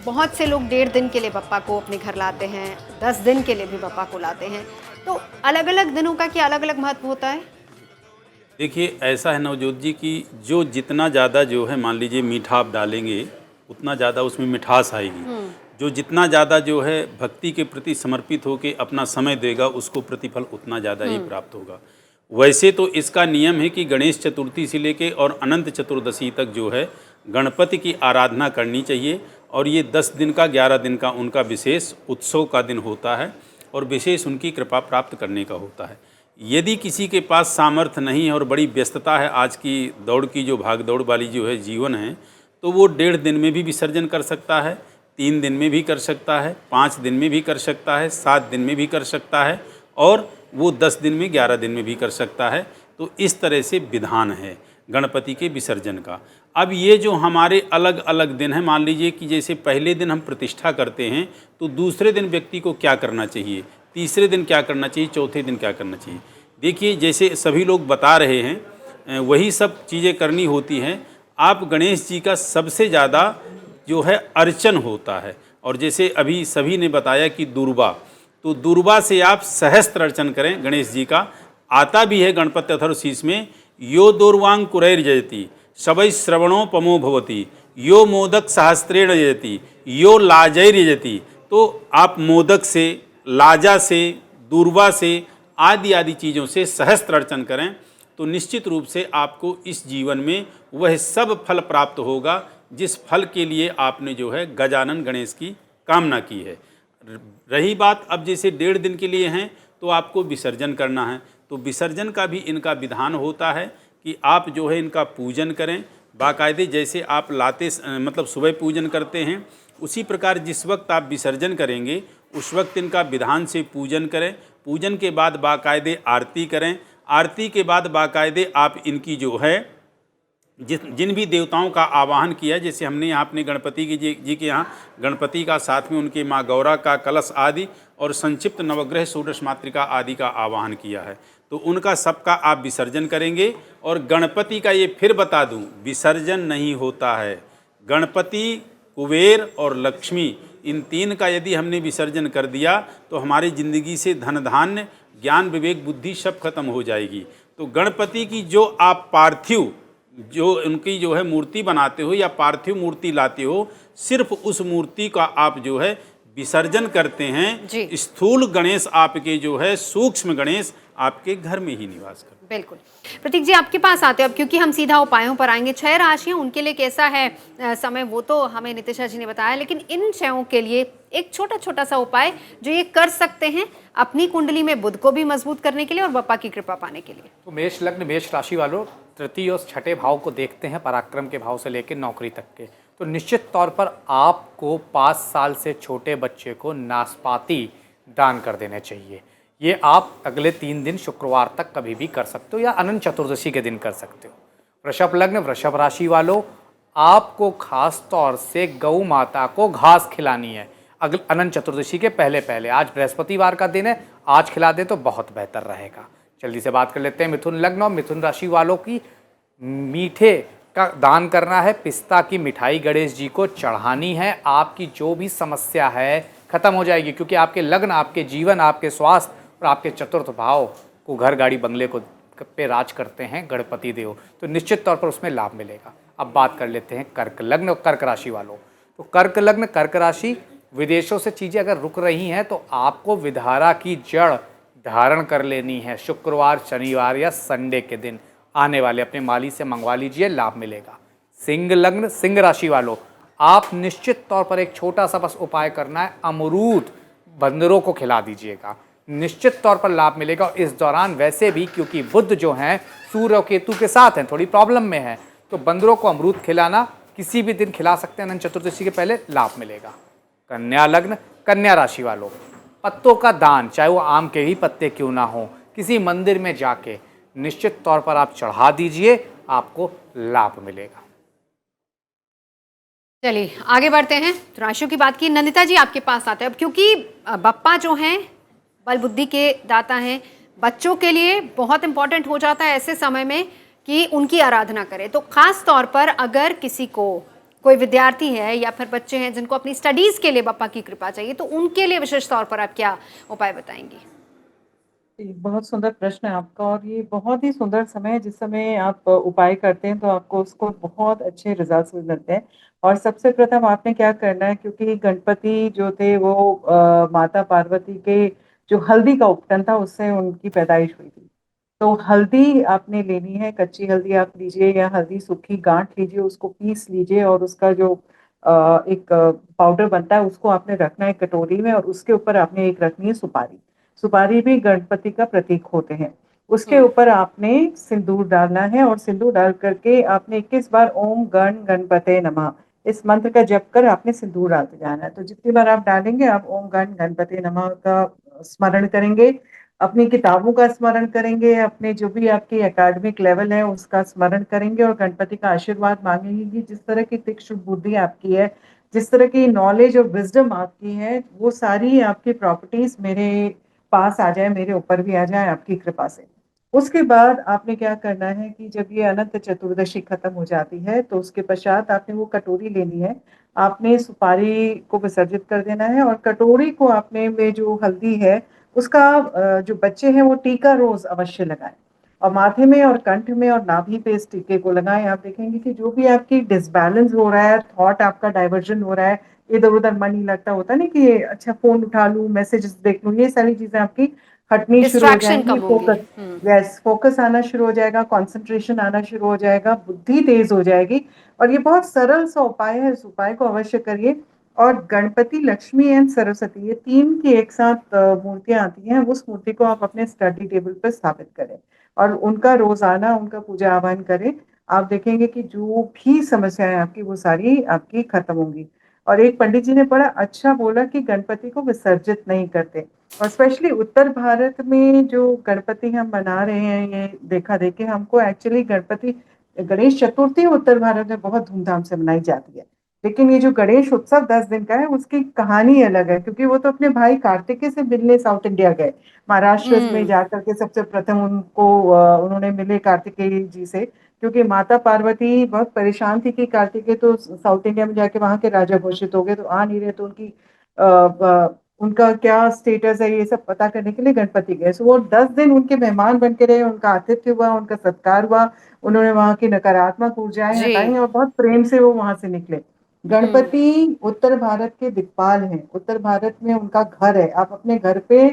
बहुत से लोग 1.5 दिन के लिए बप्पा को अपने घर लाते हैं, 10 दिन के लिए भी बप्पा को लाते हैं। तो अलग अलग दिनों का क्या अलग अलग महत्व होता है? देखिए, ऐसा है नवजोत जी कि जो जितना ज़्यादा जो है मान लीजिए मीठा आप डालेंगे, उतना ज़्यादा उसमें मिठास आएगी। जो जितना ज़्यादा जो है भक्ति के प्रति समर्पित होकर अपना समय देगा, उसको प्रतिफल उतना ज़्यादा ही प्राप्त होगा। वैसे तो इसका नियम है कि गणेश चतुर्थी से लेके और अनंत चतुर्दशी तक जो है गणपति की आराधना करनी चाहिए, और ये 10 दिन का 11 दिन का उनका विशेष उत्सव का दिन होता है और विशेष उनकी कृपा प्राप्त करने का होता है। यदि किसी के पास सामर्थ्य नहीं है और बड़ी व्यस्तता है, आज की दौड़ की जो भाग दौड़ वाली जो है जीवन है, तो वो 1.5 दिन में भी विसर्जन कर सकता है, 3 दिन में भी कर सकता है, 5 दिन में भी कर सकता है, 7 दिन में भी कर सकता है, और वो 10 दिन में 11 दिन में भी कर सकता है। तो इस तरह से विधान है गणपति के विसर्जन का। अब ये जो हमारे अलग अलग दिन हैं, मान लीजिए कि जैसे पहले दिन हम प्रतिष्ठा करते हैं, तो दूसरे दिन व्यक्ति को क्या करना चाहिए, तीसरे दिन क्या करना चाहिए, चौथे दिन क्या करना चाहिए। देखिए, जैसे सभी लोग बता रहे हैं वही सब चीज़ें करनी होती हैं। आप गणेश जी का सबसे ज़्यादा जो है अर्चन होता है, और जैसे अभी सभी ने बताया कि दुर्वा, तो दुर्वा से आप सहस्त्र अर्चन करें गणेश जी का। आता भी है गणपति अथर्वशीष में, यो दुर्वांग कुरैर्जयति शबै श्रवणोपमो भवति, यो मोदक सहस्त्रेण यजति, यो लाजैर्यजति। तो आप मोदक से, लाजा से, दूर्वा से, आदि आदि चीज़ों से सहस्त्र अर्चन करें, तो निश्चित रूप से आपको इस जीवन में वह सब फल प्राप्त होगा जिस फल के लिए आपने जो है गजानन गणेश की कामना की है। रही बात अब जैसे 1.5 दिन के लिए हैं, तो आपको विसर्जन करना है, तो विसर्जन का भी इनका विधान होता है कि आप जो है इनका पूजन करें बाकायदे। जैसे आप लाते मतलब सुबह पूजन करते हैं, उसी प्रकार जिस वक्त आप विसर्जन करेंगे उस वक्त इनका विधान से पूजन करें। पूजन के बाद बाकायदे आरती करें। आरती के बाद बाकायदे आप इनकी जो है जिन भी देवताओं का आवाहन किया, जैसे हमने यहाँ अपने गणपति जी के यहाँ गणपति का, साथ में उनके माँ गौरा का कलश आदि और संक्षिप्त नवग्रह षोडश मातृका आदि का आवाहन किया है, तो उनका सबका आप विसर्जन करेंगे। और गणपति का ये फिर बता दूं, विसर्जन नहीं होता है। गणपति, कुबेर और लक्ष्मी, इन 3 का यदि हमने विसर्जन कर दिया तो हमारी ज़िंदगी से धन धान्य, ज्ञान, विवेक, बुद्धि सब खत्म हो जाएगी। तो गणपति की जो आप पार्थिव जो उनकी जो है मूर्ति बनाते हो या पार्थिव मूर्ति लाते हो, सिर्फ उस मूर्ति का आप जो है विसर्जन करते हैं। स्थूल गणेश आपके जो है, सूक्ष्म गणेश आपके घर में ही निवास करते हैं। बिल्कुल। प्रतीक जी, आपके पास आते हैं अब, क्योंकि हम सीधा उपायों पर आएंगे। 6 राशियां, उनके लिए कैसा है समय, वो तो हमें नितिशा जी ने बताया, लेकिन इन 6 के लिए एक छोटा छोटा सा उपाय जो ये कर सकते हैं अपनी कुंडली में बुध को भी मजबूत करने के लिए और बप्पा की कृपा पाने के लिए। तो मेष लग्न, मेष राशि वालों, तृतीय और छठे भाव को देखते हैं, पराक्रम के भाव से लेकर नौकरी तक के। तो निश्चित तौर पर आपको 5 साल से छोटे बच्चे को नाशपाती दान कर देने चाहिए। ये आप अगले 3 दिन शुक्रवार तक कभी भी कर सकते हो, या अनंत चतुर्दशी के दिन कर सकते हो। वृषभ लग्न, वृषभ राशि वालों, आपको खास तौर से गौ माता को घास खिलानी है अनंत चतुर्दशी के पहले पहले। आज बृहस्पतिवार का दिन है, आज खिला दें तो बहुत बेहतर रहेगा। जल्दी से बात कर लेते हैं मिथुन लग्न और मिथुन राशि वालों की। मीठे का दान करना है, पिस्ता की मिठाई गणेश जी को चढ़ानी है। आपकी जो भी समस्या है खत्म हो जाएगी, क्योंकि आपके लग्न, आपके जीवन, आपके स्वास्थ्य और आपके चतुर्थ भाव को, घर गाड़ी बंगले को पे राज करते हैं गणपति देव, तो निश्चित तौर पर उसमें लाभ मिलेगा। अब बात कर लेते हैं कर्क लग्न और कर्क राशि वालों। तो कर्क लग्न, कर्क राशि, विदेशों से चीज़ें अगर रुक रही हैं तो आपको विधारा की जड़ धारण कर लेनी है। शुक्रवार, शनिवार या संडे के दिन आने वाले अपने माली से मंगवा लीजिए, लाभ मिलेगा। सिंह लग्न, सिंह राशि वालों, आप निश्चित तौर पर एक छोटा सा बस उपाय करना है, अमरूद बंदरों को खिला दीजिएगा, निश्चित तौर पर लाभ मिलेगा। और इस दौरान वैसे भी क्योंकि बुध जो हैं सूर्य और केतु के साथ हैं, थोड़ी प्रॉब्लम में है, तो बंदरों को अमरूद खिलाना किसी भी दिन खिला सकते हैं, अनंत चतुर्दशी के पहले लाभ मिलेगा। कन्या लग्न, कन्या राशि वालों, पत्तों का दान, चाहे वो आम के ही पत्ते क्यों ना हो, किसी मंदिर में जाके निश्चित तौर पर आप चढ़ा दीजिए, आपको लाभ मिलेगा। चलिए आगे बढ़ते हैं। तो राशियों की बात की, नंदिता जी आपके पास आते हैं अब, क्योंकि बप्पा जो हैं बल बुद्धि के दाता हैं, बच्चों के लिए बहुत इंपॉर्टेंट हो जाता है ऐसे समय में कि उनकी आराधना करें। तो खास तौर पर अगर किसी को कोई विद्यार्थी है या फिर बच्चे हैं जिनको अपनी स्टडीज के लिए बापा की कृपा चाहिए, तो उनके लिए विशेष तौर पर आप क्या उपाय बताएंगी? जी, बहुत सुंदर प्रश्न है आपका और ये बहुत ही सुंदर समय है जिस समय आप उपाय करते हैं तो आपको उसको बहुत अच्छे रिजल्ट्स मिलते हैं। और सबसे प्रथम आपने क्या करना है, क्योंकि गणपति जो थे वो माता पार्वती के जो हल्दी का उपटन था उससे उनकी पैदाइश हुई थी। तो हल्दी आपने लेनी है, कच्ची हल्दी आप लीजिए या हल्दी सूखी गांठ लीजिए, उसको पीस लीजिए और उसका जो एक पाउडर बनता है उसको आपने रखना है कटोरी में, और उसके ऊपर आपने एक रखनी है सुपारी। सुपारी भी गणपति का प्रतीक होते हैं। उसके ऊपर आपने सिंदूर डालना है और सिंदूर डाल करके आपने 21 बार ओम गण गणपते नमः इस मंत्र का जप कर आपने सिंदूर डालते जाना है। तो जितनी बार आप डालेंगे आप ओम गण गणपते नमः का स्मरण करेंगे, अपनी किताबों का स्मरण करेंगे, अपने जो भी आपकी एकेडमिक लेवल है उसका स्मरण करेंगे और गणपति का आशीर्वाद मांगेंगे कि जिस तरह की तीक्ष्ण बुद्धि आपकी है, जिस तरह की नॉलेज और विजडम आपकी है, वो सारी आपकी प्रॉपर्टीज मेरे पास आ जाए, मेरे ऊपर भी आ जाए आपकी कृपा से। उसके बाद आपने क्या करना है कि जब ये अनंत चतुर्दशी खत्म हो जाती है तो उसके पश्चात आपने वो कटोरी लेनी है, आपने सुपारी को विसर्जित कर देना है और कटोरी को आपने में जो हल्दी है उसका जो बच्चे हैं वो टीका रोज अवश्य लगाएं और माथे में और कंठ में और नाभि पे इस टीके को लगाएं। आप देखेंगे कि जो भी आपकी डिसबैलेंस हो रहा है, थॉट आपका डाइवर्जन हो रहा है, इधर उधर मन नहीं लगता, होता नहीं कि अच्छा फोन उठा लूं, मैसेजेस देख लूं, ये सारी चीजें आपकी हटनी शुरू हो डिस्ट्रैक्शन जाएंगी। कम होंगी। फोकस, यस, फोकस आना शुरू हो जाएगा, कंसंट्रेशन आना शुरू हो जाएगा, बुद्धि तेज हो जाएगी। और ये बहुत सरल सा उपाय है, इस उपाय को अवश्य करिए। और गणपति, लक्ष्मी एंड सरस्वती, ये तीन की एक साथ मूर्तियां आती हैं, उस मूर्ति को आप अपने स्टडी टेबल पर स्थापित करें और उनका रोजाना उनका पूजा आह्वान करें। आप देखेंगे कि जो भी समस्याएं आपकी वो सारी आपकी खत्म होंगी। और एक पंडित जी ने बड़ा अच्छा बोला कि गणपति को विसर्जित नहीं करते, और स्पेशली उत्तर भारत में जो गणपति हम मना रहे हैं, ये देखा देखे हमको एक्चुअली गणपति, गणेश चतुर्थी उत्तर भारत में बहुत धूमधाम से मनाई जाती है, लेकिन ये जो गणेश उत्सव 10 दिन का है उसकी कहानी अलग है, क्योंकि वो तो अपने भाई कार्तिकेय से मिलने साउथ इंडिया गए, महाराष्ट्र में जाकर के सबसे प्रथम उनको उन्होंने मिले कार्तिकेय जी से, क्योंकि माता पार्वती बहुत परेशान थी कि कार्तिकेय तो साउथ इंडिया में जाके वहां के राजा घोषित हो गए तो आ नहीं रहे, तो उनकी उनका क्या स्टेटस है ये सब पता करने के लिए गणपति गए। सो वो 10 दिन उनके मेहमान बन के रहे, उनका आतिथ्य हुआ, उनका सत्कार हुआ, उन्होंने वहां की नकारात्मक ऊर्जाएं जी। हटाई और बहुत प्रेम से वो वहां से निकले। गणपति उत्तर भारत के दिक्पाल हैं, उत्तर भारत में उनका घर है। आप अपने घर पे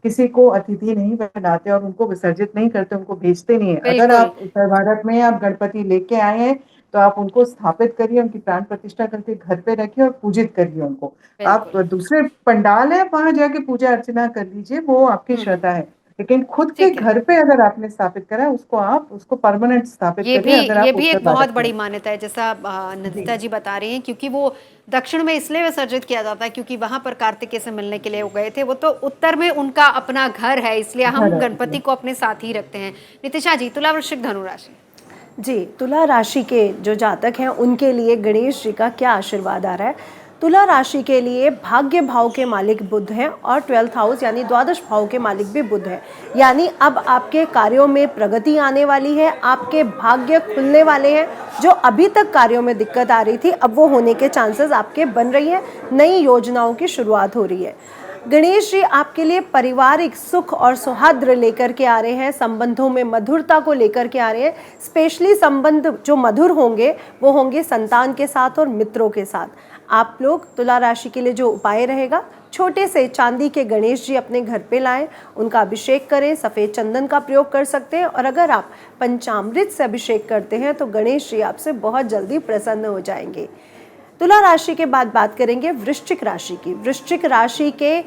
किसी को अतिथि नहीं बनाते और उनको विसर्जित नहीं करते, उनको भेजते नहीं है। अगर बिल्कुल। आप उत्तर भारत में आप गणपति लेके आए हैं तो आप उनको स्थापित करिए, उनकी प्राण प्रतिष्ठा करके घर पे रखिए और पूजित करिए उनको। आप बिल्कुल। दूसरे पंडाल है वहां जाके पूजा अर्चना कर लीजिए, वो आपकी श्रद्धा है, लेकिन खुद के ठीक है। घर पे अगर आपने स्थापित करा उसको आप उसको परमानेंट स्थापित ये करिए भी अगर ये आप भी उत्तर एक बहुत भारत में बड़ी हैं। मान्यता है, जैसा जी नंदिता जी बता रही हैं, क्योंकि वो दक्षिण में इसलिए विसर्जित किया जाता है क्योंकि वहां पर कार्तिकेय से मिलने के लिए वो गए थे। वो तो उत्तर में उनका अपना घर है, इसलिए हम घर है गणपति जी। को अपने साथ ही रखते हैं। नितिशा जी, तुला वृश्चिक धनु राशि। जी, तुला राशि के जो जातक हैं उनके लिए गणेश जी का क्या आशीर्वाद आ रहा है? तुला राशि के लिए भाग्य भाव के मालिक बुध हैं और 12th हाउस यानी द्वादश भाव के मालिक भी बुध है। यानी अब आपके कार्यों में प्रगति आने वाली है, आपके भाग्य खुलने वाले हैं। जो अभी तक कार्यों में दिक्कत आ रही थी अब वो होने के चांसेस आपके बन रही हैं, नई योजनाओं की शुरुआत हो रही है। गणेश जी आपके लिए पारिवारिक सुख और सौहार्द लेकर के आ रहे हैं, संबंधों में मधुरता को लेकर के आ रहे हैं। स्पेशली संबंध जो मधुर होंगे वो होंगे संतान के साथ और मित्रों के साथ। आप लोग तुला राशि के लिए जो उपाय रहेगा, छोटे से चांदी के गणेश जी अपने घर पे लाएं, उनका अभिषेक करें, सफ़ेद चंदन का प्रयोग कर सकते हैं। और अगर आप पंचामृत से अभिषेक करते हैं तो गणेश जी आपसे बहुत जल्दी प्रसन्न हो जाएंगे। तुला राशि के बाद बात करेंगे वृश्चिक राशि की। वृश्चिक राशि के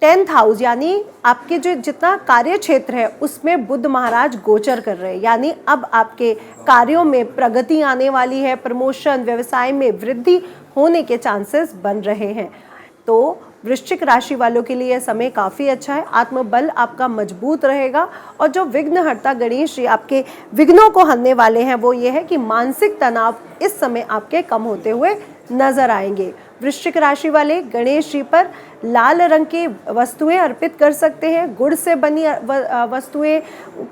10th हाउस यानी आपके जो जितना कार्य क्षेत्र है उसमें बुध महाराज गोचर कर रहे हैं, यानी अब आपके कार्यों में प्रगति आने वाली है, प्रमोशन, व्यवसाय में वृद्धि होने के चांसेस बन रहे हैं। तो वृश्चिक राशि वालों के लिए समय काफ़ी अच्छा है, आत्मबल आपका मजबूत रहेगा। और जो विघ्नहर्ता गणेश जी आपके विघ्नों को हरने वाले हैं वो ये है कि मानसिक तनाव इस समय आपके कम होते हुए नजर आएंगे। वृश्चिक राशि वाले गणेश जी पर लाल रंग की वस्तुएं अर्पित कर सकते हैं, गुड़ से बनी वस्तुएं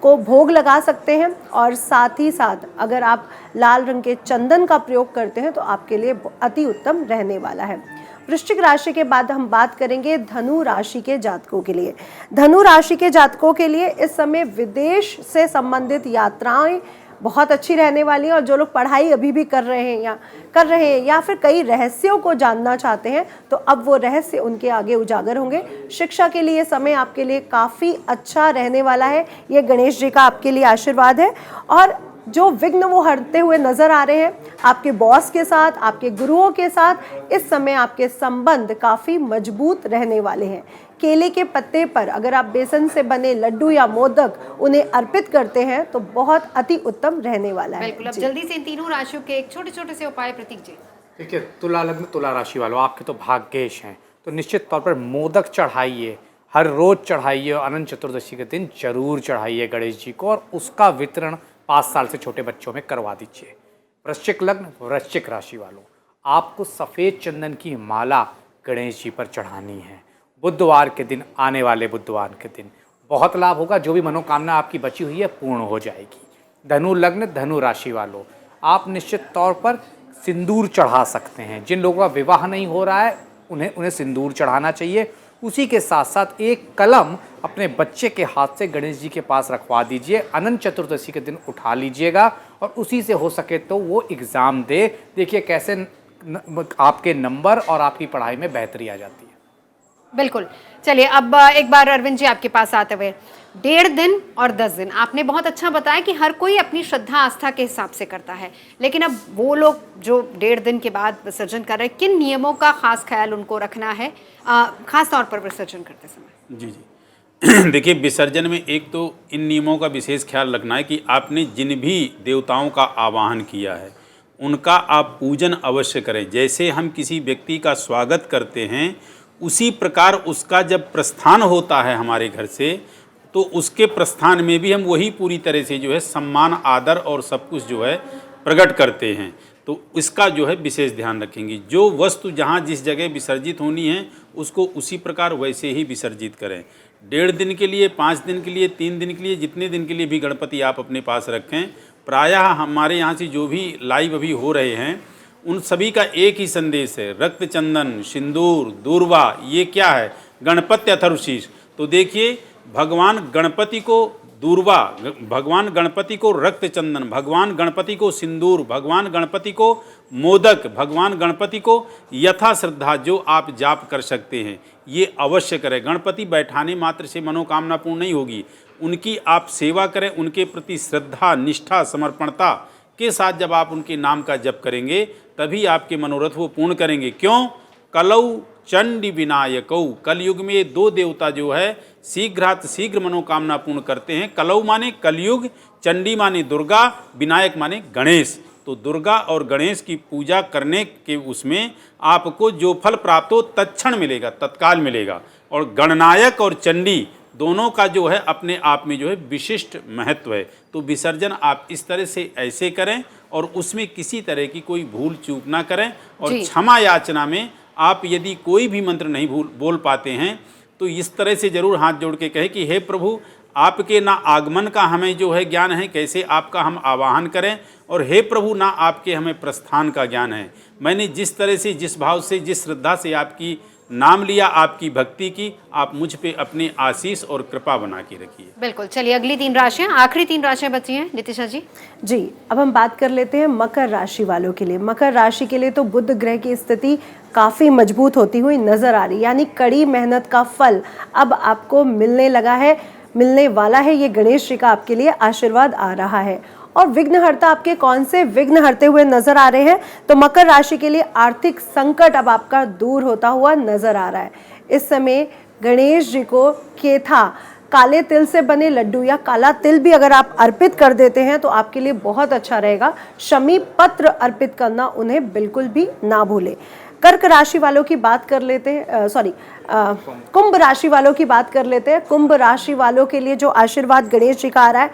को भोग लगा सकते हैं, और साथ ही साथ अगर आप लाल रंग के चंदन का प्रयोग करते हैं तो आपके लिए अति उत्तम रहने वाला है। वृश्चिक राशि के बाद हम बात करेंगे धनु राशि के जातकों के लिए। धनु राशि के जातकों के लिए इस समय विदेश से संबंधित यात्राएं बहुत अच्छी रहने वाली हैं, और जो लोग पढ़ाई अभी भी कर रहे हैं या फिर कई रहस्यों को जानना चाहते हैं तो अब वो रहस्य उनके आगे उजागर होंगे। शिक्षा के लिए समय आपके लिए काफ़ी अच्छा रहने वाला है, ये गणेश जी का आपके लिए आशीर्वाद है। और जो विघ्न वो हटते हुए नजर आ रहे हैं आपके बॉस के साथ, आपके गुरुओं के साथ, इस समय आपके संबंध काफ़ी मजबूत रहने वाले हैं। केले के पत्ते पर अगर आप बेसन से बने लड्डू या मोदक उन्हें अर्पित करते हैं तो बहुत अति उत्तम रहने वाला है। बिल्कुल। अब जल्दी से इन तीनों राशियों के एक छोटे छोटे से उपाय प्रतीक जी। देखिए, तुला लग्न तुला राशि वालों, आपके तो भाग्येश हैं, तो निश्चित तौर पर मोदक चढ़ाइए, हर रोज चढ़ाइए, और अनंत चतुर्दशी के दिन जरूर चढ़ाइए गणेश जी को, और उसका वितरण 5 साल से छोटे बच्चों में करवा दीजिए। वृश्चिक लग्न वृश्चिक राशि वालों, आपको सफ़ेद चंदन की माला गणेश जी पर चढ़ानी है। बुधवार के दिन, आने वाले बुधवार के दिन बहुत लाभ होगा, जो भी मनोकामना आपकी बची हुई है पूर्ण हो जाएगी। धनु लग्न धनु राशि वालों, आप निश्चित तौर पर सिंदूर चढ़ा सकते हैं। जिन लोगों का विवाह नहीं हो रहा है उन्हें सिंदूर चढ़ाना चाहिए। उसी के साथ साथ एक कलम अपने बच्चे के हाथ से गणेश जी के पास रखवा दीजिए, अनंत चतुर्दशी के दिन उठा लीजिएगा, और उसी से हो सके तो वो एग्ज़ाम दे। देखिए कैसे आपके नंबर और आपकी पढ़ाई में बेहतरी आ जाती है। बिल्कुल। चलिए अब एक बार अरविंद जी आपके पास आते हुए, 1.5 दिन और 10 दिन आपने बहुत अच्छा बताया कि हर कोई अपनी श्रद्धा आस्था के हिसाब से करता है, लेकिन अब वो लोग जो 1.5 दिन के बाद विसर्जन कर रहे हैं, किन नियमों का खास ख्याल उनको रखना है खास तौर पर विसर्जन करते समय? जी जी देखिए, विसर्जन में एक तो इन नियमों का विशेष ख्याल रखना है कि आपने जिन भी देवताओं का आवाहन किया है उनका आप पूजन अवश्य करें। जैसे हम किसी व्यक्ति का स्वागत करते हैं उसी प्रकार उसका जब प्रस्थान होता है हमारे घर से, तो उसके प्रस्थान में भी हम वही पूरी तरह से जो है सम्मान, आदर और सब कुछ जो है प्रकट करते हैं। तो इसका जो है विशेष ध्यान रखेंगे। जो वस्तु जहाँ जिस जगह विसर्जित होनी है उसको उसी प्रकार वैसे ही विसर्जित करें। 1.5 दिन के लिए, 5 दिन के लिए, 3 दिन के लिए, जितने दिन के लिए भी गणपति आप अपने पास रखें। प्रायः हमारे यहाँ से जो भी लाइव अभी हो रहे हैं उन सभी का एक ही संदेश है, रक्त चंदन, सिंदूर, दूर्वा, ये क्या है? गणपति अथर्वशीष। तो देखिए, भगवान गणपति को दूर्वा, भगवान गणपति को रक्त चंदन, भगवान गणपति को सिंदूर, भगवान गणपति को मोदक, भगवान गणपति को यथा श्रद्धा जो आप जाप कर सकते हैं ये अवश्य करें। गणपति बैठाने मात्र से मनोकामना पूर्ण नहीं होगी, उनकी आप सेवा करें। उनके प्रति श्रद्धा, निष्ठा, समर्पणता के साथ जब आप उनके नाम का जप करेंगे तभी आपके मनोरथ वो पूर्ण करेंगे। क्यों? कलौ चंडी विनायकौ, कलयुग में 2 देवता जो है शीघ्रात शीघ्र मनोकामना पूर्ण करते हैं। कलौ माने कलयुग, चंडी माने दुर्गा, विनायक माने गणेश। तो दुर्गा और गणेश की पूजा करने के उसमें आपको जो फल प्राप्त हो तत्क्षण मिलेगा, तत्काल मिलेगा। और गणनायक और चंडी दोनों का जो है अपने आप में जो है विशिष्ट महत्व है। तो विसर्जन आप इस तरह से ऐसे करें और उसमें किसी तरह की कोई भूल चूक ना करें। और क्षमा याचना में आप यदि कोई भी मंत्र नहीं बोल पाते हैं तो इस तरह से जरूर हाथ जोड़ के कहें कि हे प्रभु, आपके ना आगमन का हमें जो है ज्ञान है, कैसे आपका हम आवाहन करें, और हे प्रभु ना आपके हमें प्रस्थान का ज्ञान है। मैंने जिस तरह से, जिस भाव से, जिस श्रद्धा से आपकी नाम लिया, आपकी भक्ति की, आप मुझ पे अपनी आशीष और कृपा बना के रखिए। बिल्कुल। चलिए अगली 3 राशियां, आखिरी 3 राशियां बची हैं नितिशा जी। जी, अब हम बात कर लेते हैं मकर राशि वालों के लिए। मकर राशि के लिए तो बुध ग्रह की स्थिति काफ़ी मजबूत होती हुई नजर आ रही, यानी कड़ी मेहनत का फल अब आपको मिलने लगा है, मिलने वाला है। ये गणेश जी का आपके लिए आशीर्वाद आ रहा है। और विघ्नहर्ता आपके कौन से विघ्न हरते हुए नजर आ रहे हैं? तो मकर राशि के लिए आर्थिक संकट अब आपका दूर होता हुआ नजर आ रहा है। इस समय गणेश जी को केथा, काले तिल से बने लड्डू या काला तिल भी अगर आप अर्पित कर देते हैं तो आपके लिए बहुत अच्छा रहेगा। शमी पत्र अर्पित करना उन्हें बिल्कुल भी ना भूलें। कर्क राशि वालों की बात कर लेते हैं, कुंभ राशि वालों की बात कर लेते हैं। कुंभ राशि वालों के लिए जो आशीर्वाद गणेश जी का आ रहा है,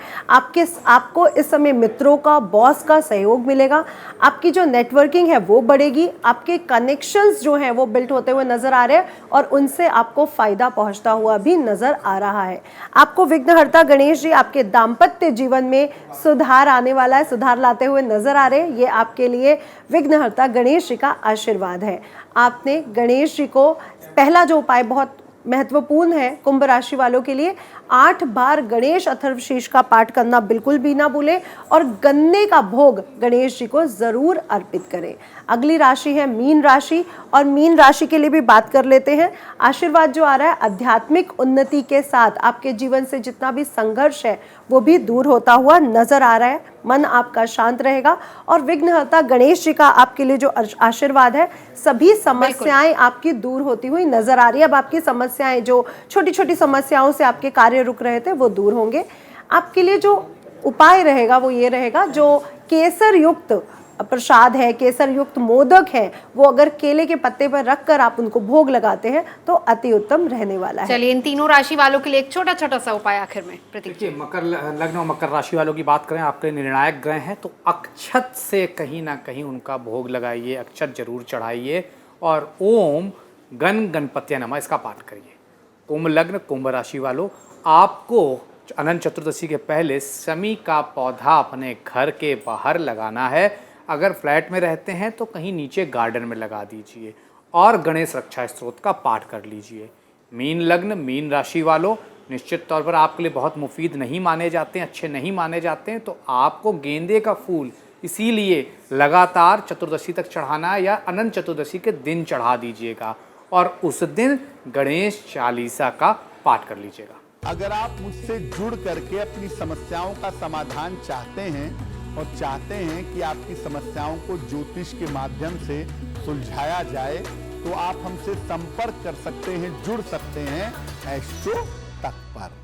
आपको इस समय मित्रों का, बॉस का सहयोग मिलेगा। आपकी जो नेटवर्किंग है वो बढ़ेगी। आपके कनेक्शंस जो हैं वो बिल्ड होते हुए नजर आ रहे हैं और उनसे आपको फायदा पहुंचता हुआ भी नजर आ रहा है। आपको विघ्नहर्ता गणेश जी आपके दाम्पत्य जीवन में सुधार आने वाला है, सुधार लाते हुए नजर आ रहे हैं। ये आपके लिए विघ्नहर्ता गणेश जी का आशीर्वाद है। आपने गणेश जी को पहला जो उपाय बहुत महत्वपूर्ण है कुंभ राशि वालों के लिए, 8 बार गणेश अथर्वशीर्ष का पाठ करना बिल्कुल भी ना भूलें और गन्ने का भोग गणेश जी को जरूर अर्पित करें। अगली राशि है मीन राशि, और मीन राशि के लिए भी बात कर लेते हैं। आशीर्वाद जो आ रहा है आध्यात्मिक उन्नति के साथ आपके जीवन से जितना भी संघर्ष है वो भी दूर होता हुआ नजर आ रहा है। मन आपका शांत रहेगा और विघ्नहर्ता गणेश जी का आपके लिए जो आशीर्वाद है, सभी समस्याएं आपकी दूर होती हुई नजर आ रही है। अब आपकी समस्याएं, जो छोटी छोटी समस्याओं से आपके कार्य रुक रहे थे, वो दूर होंगे। आपके लिए जो उपाय रहेगा वो ये रहेगा, जो केसर युक्त प्रसाद है, केसर युक्त मोदक है, वो अगर केले के पत्ते पर रखकर आप उनको भोग लगाते हैं तो अति उत्तम रहने वाला है। चलिए, इन तीनों राशि वालों के लिए एक छोटा छोटा सा उपाय आखिर में। प्रतीक जी, देखिए, मकर लग्न और मकर राशि वालों की बात करें, आपके निर्णायक ग्रह हैं, तो अक्षत से कहीं ना कहीं उनका भोग लगाइए, अक्षत जरूर चढ़ाइए और ओम गण गणपत्य नमः इसका पाठ करिए। कुंभ लग्न कुंभ राशि वालों, आपको अनंत चतुर्दशी के पहले शमी का पौधा अपने घर के बाहर लगाना है। अगर फ्लैट में रहते हैं तो कहीं नीचे गार्डन में लगा दीजिए और गणेश रक्षा स्तोत्र का पाठ कर लीजिए। मीन लग्न मीन राशि वालों, निश्चित तौर पर आपके लिए बहुत मुफीद नहीं माने जाते हैं, अच्छे नहीं माने जाते हैं, तो आपको गेंदे का फूल इसीलिए लगातार चतुर्दशी तक चढ़ाना है या अनंत चतुर्दशी के दिन चढ़ा दीजिएगा और उस दिन गणेश चालीसा का पाठ कर लीजिएगा। अगर आप मुझसे जुड़ करके अपनी समस्याओं का समाधान चाहते हैं और चाहते हैं कि आपकी समस्याओं को ज्योतिष के माध्यम से सुलझाया जाए, तो आप हमसे संपर्क कर सकते हैं, जुड़ सकते हैं एस्ट्रो तक पर।